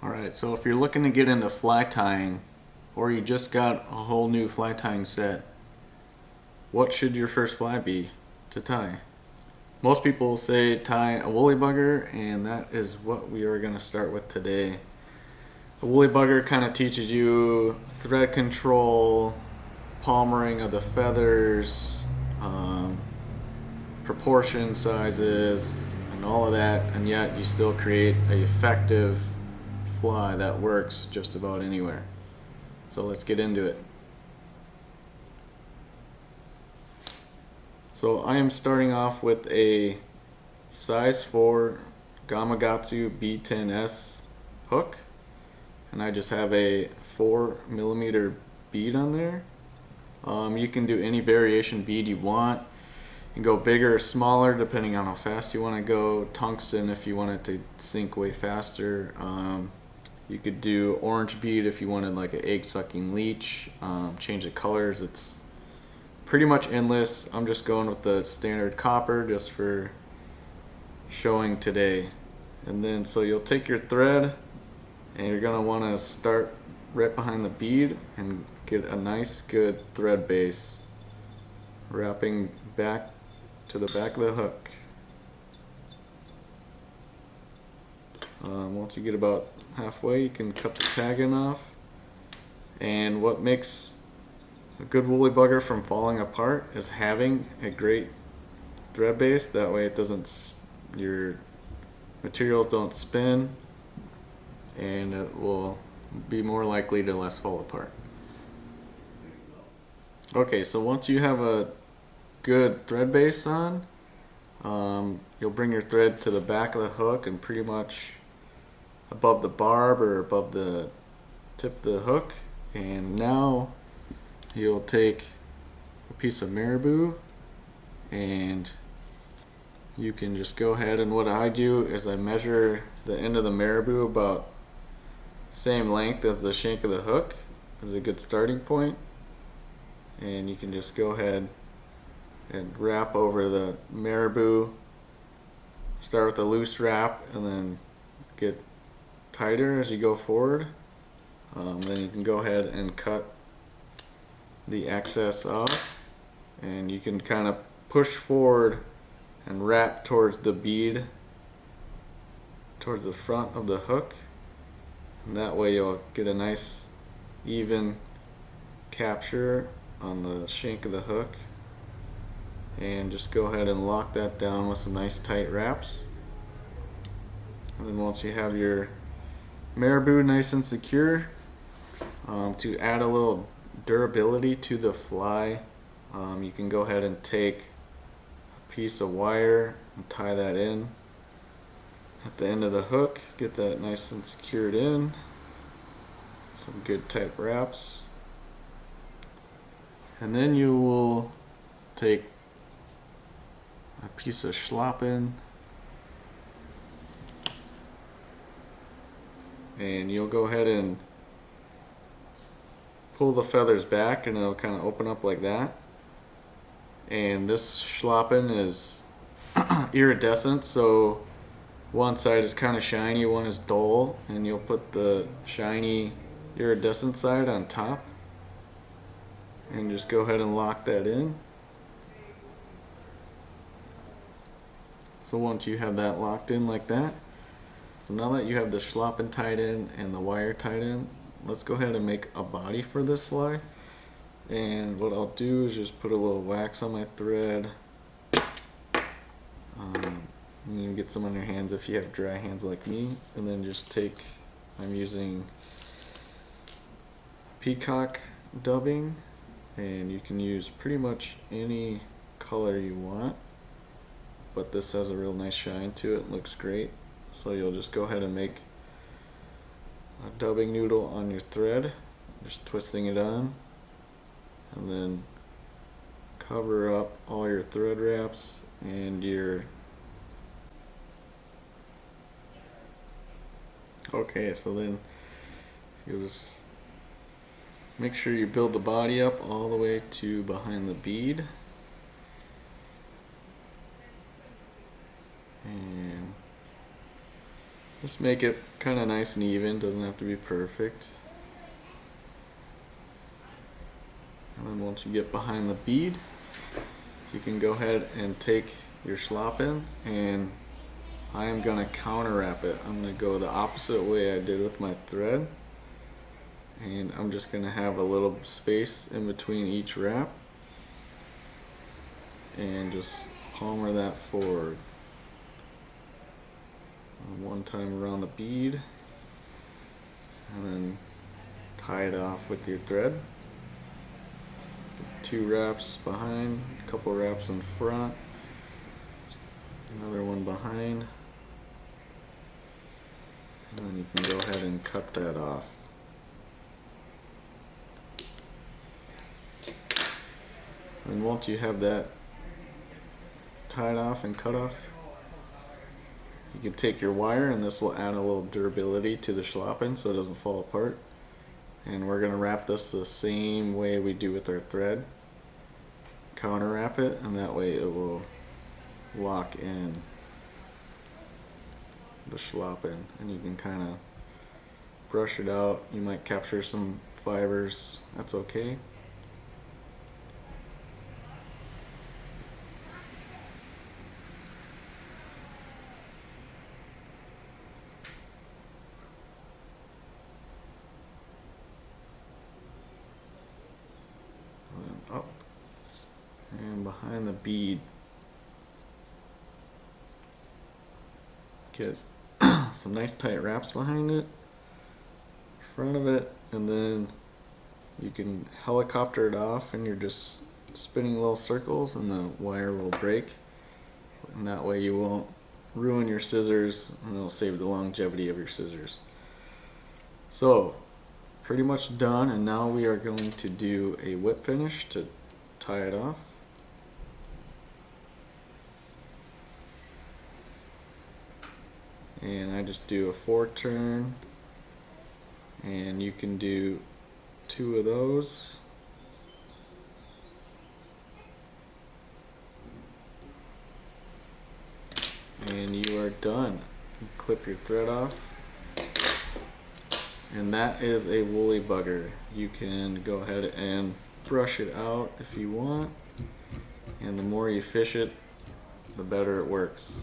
Alright, so if you're looking to get into fly tying, or you just got a whole new fly tying set, what should your first fly be to tie? Most people say tie a woolly bugger, and that is what we are going to start with today. A woolly bugger kind of teaches you thread control, palmering of the feathers, proportion sizes, and all of that, and yet you still create an effective fly that works just about anywhere. So let's get into it. So I am starting off with a size 4 Gamakatsu B10S hook, and I just have a 4mm bead on there. You can do any variation bead you want. You can go bigger or smaller depending on how fast you want to go. Tungsten if you want it to sink way faster. You could do orange bead if you wanted like an egg sucking leech. Change the colors. It's pretty much endless. I'm just going with the standard copper just for showing today. And then so you'll take your thread and you're going to want to start right behind the bead and get a nice good thread base, wrapping back to the back of the hook. Once you get about halfway, you can cut the tagging off. And what makes a good woolly bugger from falling apart is having a great thread base. That way it doesn't, your materials don't spin, and it will be more likely to less fall apart. Okay, so once you have a good thread base on, you'll bring your thread to the back of the hook and pretty much above the barb or above the tip of the hook, and now you'll take a piece of marabou and you can just go ahead, and what I do is I measure the end of the marabou about same length as the shank of the hook is a good starting point, and you can just go ahead and wrap over the marabou. Start with a loose wrap and then get tighter as you go forward. Then you can go ahead and cut the excess off, and you can kind of push forward and wrap towards the bead, towards the front of the hook, and that way you'll get a nice even capture on the shank of the hook. And just go ahead and lock that down with some nice tight wraps. And then once you have your marabou nice and secure, to add a little durability to the fly, you can go ahead and take a piece of wire and tie that in at the end of the hook. Get that nice and secured in. Some good tight wraps. And then you will take a piece of schlappen and you'll go ahead and pull the feathers back, and it'll kind of open up like that. And this schlappen is iridescent, so one side is kind of shiny, one is dull, and you'll put the shiny iridescent side on top and just go ahead and lock that in. So once you have that locked in like that, so now that you have the schlappen tied in and the wire tied in, let's go ahead and make a body for this fly. And what I'll do is just put a little wax on my thread. You can get some on your hands if you have dry hands like me, and then just take, I'm using peacock dubbing, and you can use pretty much any color you want, but this has a real nice shine to it, looks great. So you'll just go ahead and make a dubbing noodle on your thread, just twisting it on, and then cover up all your thread wraps and your, okay, so then you'll just make sure you build the body up all the way to behind the bead. And Just make it kind of nice and even, doesn't have to be perfect. And then once you get behind the bead, you can go ahead and take your schlappen, and I am going to counter wrap it. I'm going to go the opposite way I did with my thread, and I'm just going to have a little space in between each wrap and just palmer that forward. One time around the bead, and then tie it off with your thread. 2 wraps behind, a couple wraps in front, another one behind, and then you can go ahead and cut that off. And once you have that tied off and cut off, you can take your wire, and this will add a little durability to the schlappen so it doesn't fall apart. And we're going to wrap this the same way we do with our thread. Counter wrap it, and that way it will lock in the schlappen, and you can kind of brush it out. You might capture some fibers, that's okay. Up and behind the bead, get some nice tight wraps behind it, front of it, and then you can helicopter it off, and you're just spinning little circles, and the wire will break, and that way you won't ruin your scissors, and it'll save the longevity of your scissors. So pretty much done, and now we are going to do a whip finish to tie it off. And I just do a 4 turn, and you can do 2 of those. And you are done. You clip your thread off. And that is a woolly bugger. You can go ahead and brush it out if you want, and the more you fish it, the better it works.